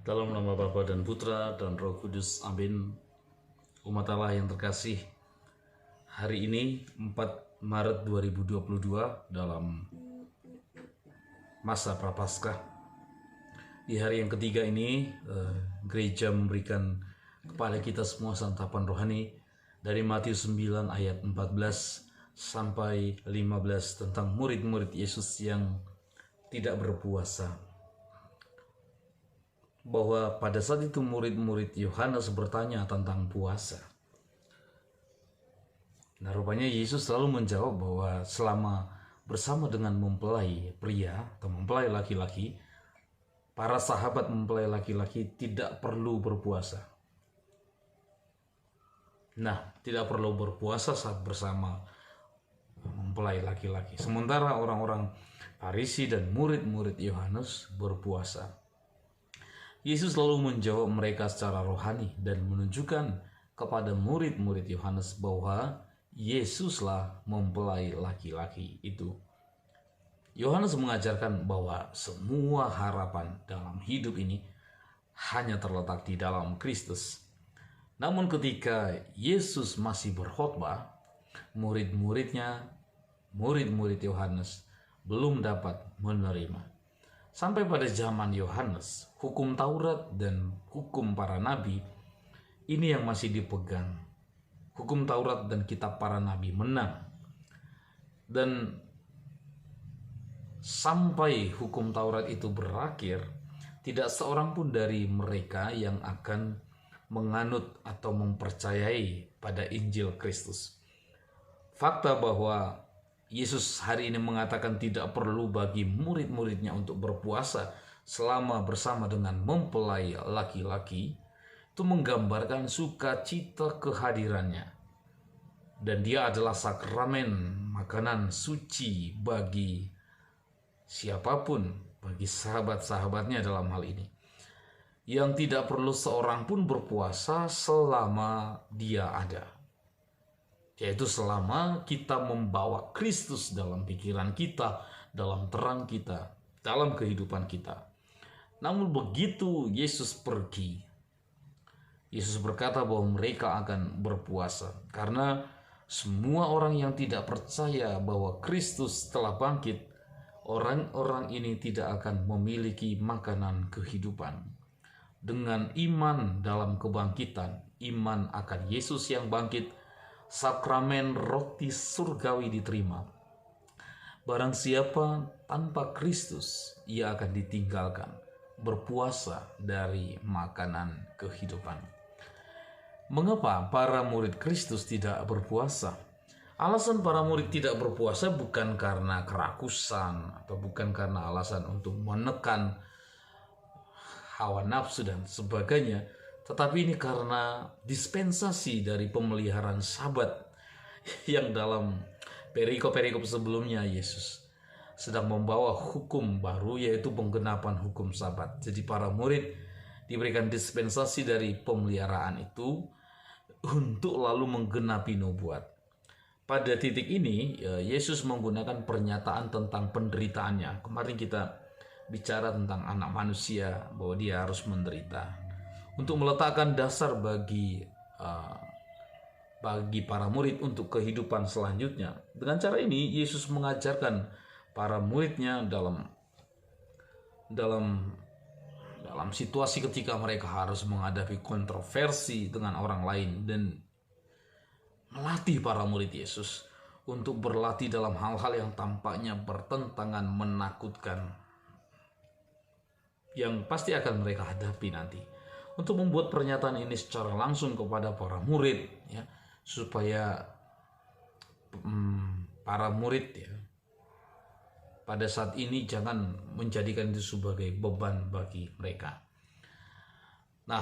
Dalam nama Bapa dan Putra dan Roh Kudus, amin. Umat Allah yang terkasih, hari ini 4 Maret 2022 dalam masa Prapaskah. Di hari yang ketiga ini, gereja memberikan kepada kita semua santapan rohani dari Matius 9 ayat 14 sampai 15 tentang murid-murid Yesus yang tidak berpuasa. Bahwa pada saat itu murid-murid Yohanes bertanya tentang puasa. Nah, rupanya Yesus selalu menjawab bahwa selama bersama dengan mempelai pria atau mempelai laki-laki, para sahabat mempelai laki-laki tidak perlu berpuasa. Nah, tidak perlu berpuasa saat bersama mempelai laki-laki. Sementara orang-orang Farisi dan murid-murid Yohanes berpuasa. Yesus lalu menjawab mereka secara rohani dan menunjukkan kepada murid-murid Yohanes bahwa Yesuslah mempelai laki-laki itu. Yohanes mengajarkan bahwa semua harapan dalam hidup ini hanya terletak di dalam Kristus. Namun ketika Yesus masih berkhotbah, murid-murid Yohanes belum dapat menerima. Sampai pada zaman Yohanes, hukum Taurat dan hukum para nabi ini yang masih dipegang. Hukum Taurat dan kitab para nabi menang. Dan sampai hukum Taurat itu berakhir, tidak seorang pun dari mereka yang akan menganut atau mempercayai pada Injil Kristus. Fakta bahwa Yesus hari ini mengatakan tidak perlu bagi murid-muridnya untuk berpuasa selama bersama dengan mempelai laki-laki, itu menggambarkan sukacita kehadirannya. Dan dia adalah sakramen makanan suci bagi siapapun, bagi sahabat-sahabatnya dalam hal ini. Yang tidak perlu seorang pun berpuasa selama dia ada. Yaitu selama kita membawa Kristus dalam pikiran kita, dalam terang kita, dalam kehidupan kita. Namun begitu Yesus pergi, Yesus berkata bahwa mereka akan berpuasa. Karena semua orang yang tidak percaya bahwa Kristus telah bangkit, orang-orang ini tidak akan memiliki makanan kehidupan. Dengan iman dalam kebangkitan, iman akan Yesus yang bangkit, sakramen roti surgawi diterima. Barang siapa tanpa Kristus, ia akan ditinggalkan, berpuasa dari makanan kehidupan. Mengapa para murid Kristus tidak berpuasa? Alasan para murid tidak berpuasa bukan karena kerakusan atau bukan karena alasan untuk menekan hawa nafsu dan sebagainya, tetapi ini karena dispensasi dari pemeliharaan Sabat yang dalam perikop-perikop sebelumnya Yesus sedang membawa hukum baru, yaitu penggenapan hukum Sabat. Jadi para murid diberikan dispensasi dari pemeliharaan itu untuk lalu menggenapi nubuat. Pada titik ini Yesus menggunakan pernyataan tentang penderitaannya. Kemarin kita bicara tentang anak manusia, bahwa dia harus menderita, untuk meletakkan dasar bagi para murid untuk kehidupan selanjutnya. Dengan cara ini Yesus mengajarkan para muridnya dalam situasi ketika mereka harus menghadapi kontroversi dengan orang lain, dan melatih para murid Yesus untuk berlatih dalam hal-hal yang tampaknya bertentangan, menakutkan, yang pasti akan mereka hadapi nanti. Untuk membuat pernyataan ini secara langsung kepada para murid, ya, supaya para murid ya pada saat ini jangan menjadikan itu sebagai beban bagi mereka. Nah,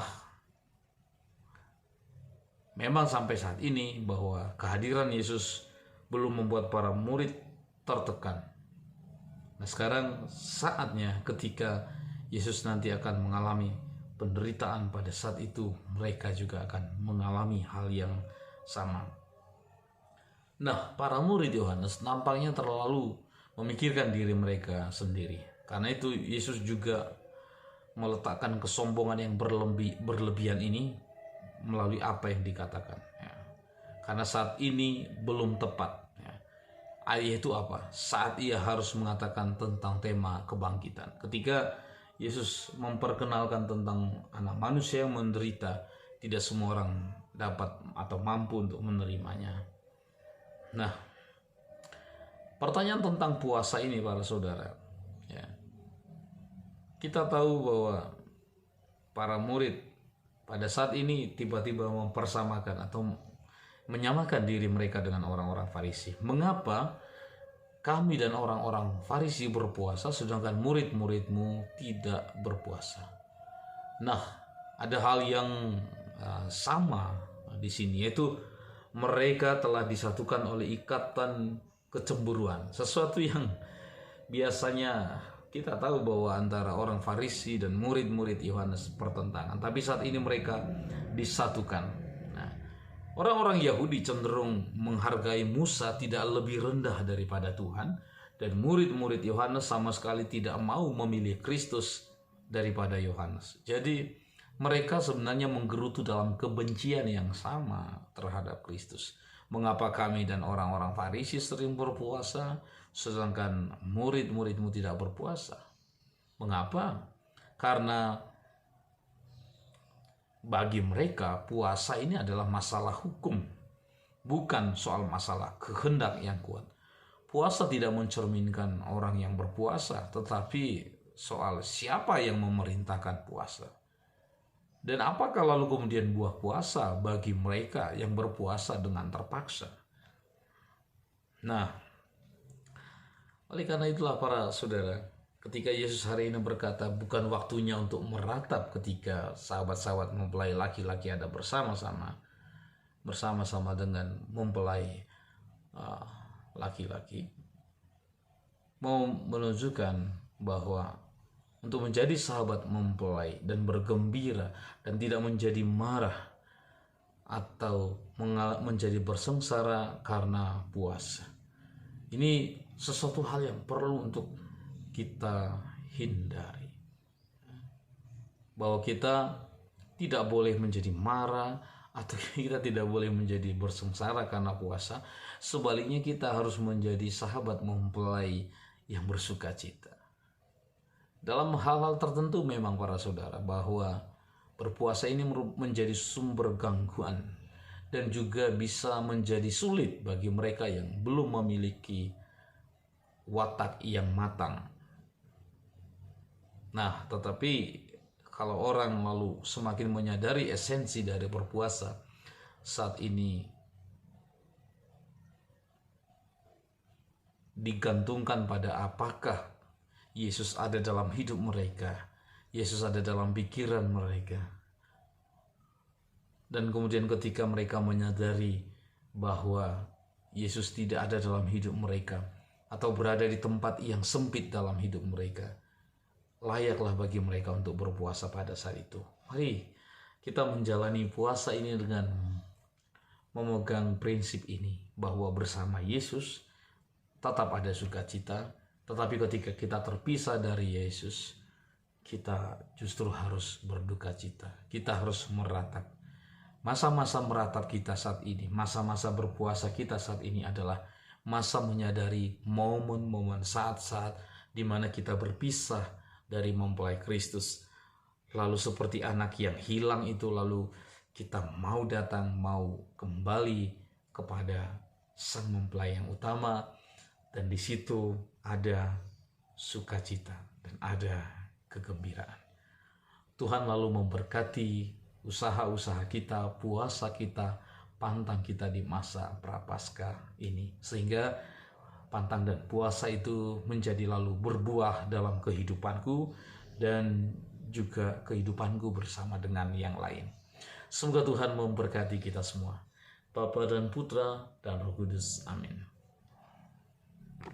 memang sampai saat ini bahwa kehadiran Yesus belum membuat para murid tertekan. Nah, sekarang saatnya ketika Yesus nanti akan mengalami penderitaan, pada saat itu mereka juga akan mengalami hal yang sama. Nah, para murid Yohanes nampaknya terlalu memikirkan diri mereka sendiri. Karena itu Yesus juga meletakkan kesombongan yang berlebihan ini melalui apa yang dikatakan. Ya. Karena saat ini belum tepat. Ya. Yaitu apa? Saat ia harus mengatakan tentang tema kebangkitan. Ketika Yesus memperkenalkan tentang anak manusia yang menderita, tidak semua orang dapat atau mampu untuk menerimanya. Nah, pertanyaan tentang puasa ini para saudara, ya, kita tahu bahwa para murid pada saat ini tiba-tiba mempersamakan atau menyamakan diri mereka dengan orang-orang Farisi. Mengapa kami dan orang-orang Farisi berpuasa sedangkan murid-muridmu tidak berpuasa? Nah, ada hal yang sama di sini, yaitu mereka telah disatukan oleh ikatan kecemburuan. Sesuatu yang biasanya kita tahu bahwa antara orang Farisi dan murid-murid Yohanes pertentangan, tapi saat ini mereka disatukan. Nah, orang-orang Yahudi cenderung menghargai Musa tidak lebih rendah daripada Tuhan, dan murid-murid Yohanes sama sekali tidak mau memilih Kristus daripada Yohanes. Jadi mereka sebenarnya menggerutu dalam kebencian yang sama terhadap Kristus. Mengapa kami dan orang-orang Farisi sering berpuasa sedangkan murid-muridmu tidak berpuasa? Mengapa? Karena bagi mereka puasa ini adalah masalah hukum, bukan soal masalah kehendak yang kuat. Puasa tidak mencerminkan orang yang berpuasa, tetapi soal siapa yang memerintahkan puasa. Dan apakah lalu kemudian buah puasa bagi mereka yang berpuasa dengan terpaksa? Nah, oleh karena itulah para saudara, ketika Yesus hari ini berkata bukan waktunya untuk meratap ketika sahabat-sahabat mempelai laki-laki ada bersama-sama dengan mempelai laki-laki, mau menunjukkan bahwa untuk menjadi sahabat mempelai dan bergembira dan tidak menjadi marah atau menjadi bersengsara karena puasa. Ini sesuatu hal yang perlu untuk kita hindari. Bahwa kita tidak boleh menjadi marah atau kita tidak boleh menjadi bersengsara karena puasa. Sebaliknya kita harus menjadi sahabat mempelai yang bersuka cita. Dalam hal-hal tertentu memang para saudara bahwa berpuasa ini menjadi sumber gangguan dan juga bisa menjadi sulit bagi mereka yang belum memiliki watak yang matang. Nah, tetapi kalau orang lalu semakin menyadari esensi dari berpuasa saat ini digantungkan pada apakah Yesus ada dalam hidup mereka, Yesus ada dalam pikiran mereka. Dan kemudian ketika mereka menyadari bahwa Yesus tidak ada dalam hidup mereka atau berada di tempat yang sempit dalam hidup mereka, layaklah bagi mereka untuk berpuasa pada saat itu. Mari kita menjalani puasa ini dengan memegang prinsip ini, bahwa bersama Yesus tetap ada sukacita. Tetapi ketika kita terpisah dari Yesus, kita justru harus berduka cita. Kita harus meratap. Masa-masa meratap kita saat ini, masa-masa berpuasa kita saat ini adalah masa menyadari momen-momen saat-saat di mana kita berpisah dari mempelai Kristus. Lalu seperti anak yang hilang itu, lalu kita mau datang, mau kembali kepada sang mempelai yang utama. Dan di situ ada sukacita dan ada kegembiraan. Tuhan lalu memberkati usaha-usaha kita, puasa kita, pantang kita di masa prapaskah ini. Sehingga pantang dan puasa itu menjadi lalu berbuah dalam kehidupanku dan juga kehidupanku bersama dengan yang lain. Semoga Tuhan memberkati kita semua. Bapa dan Putra dan Roh Kudus. Amin.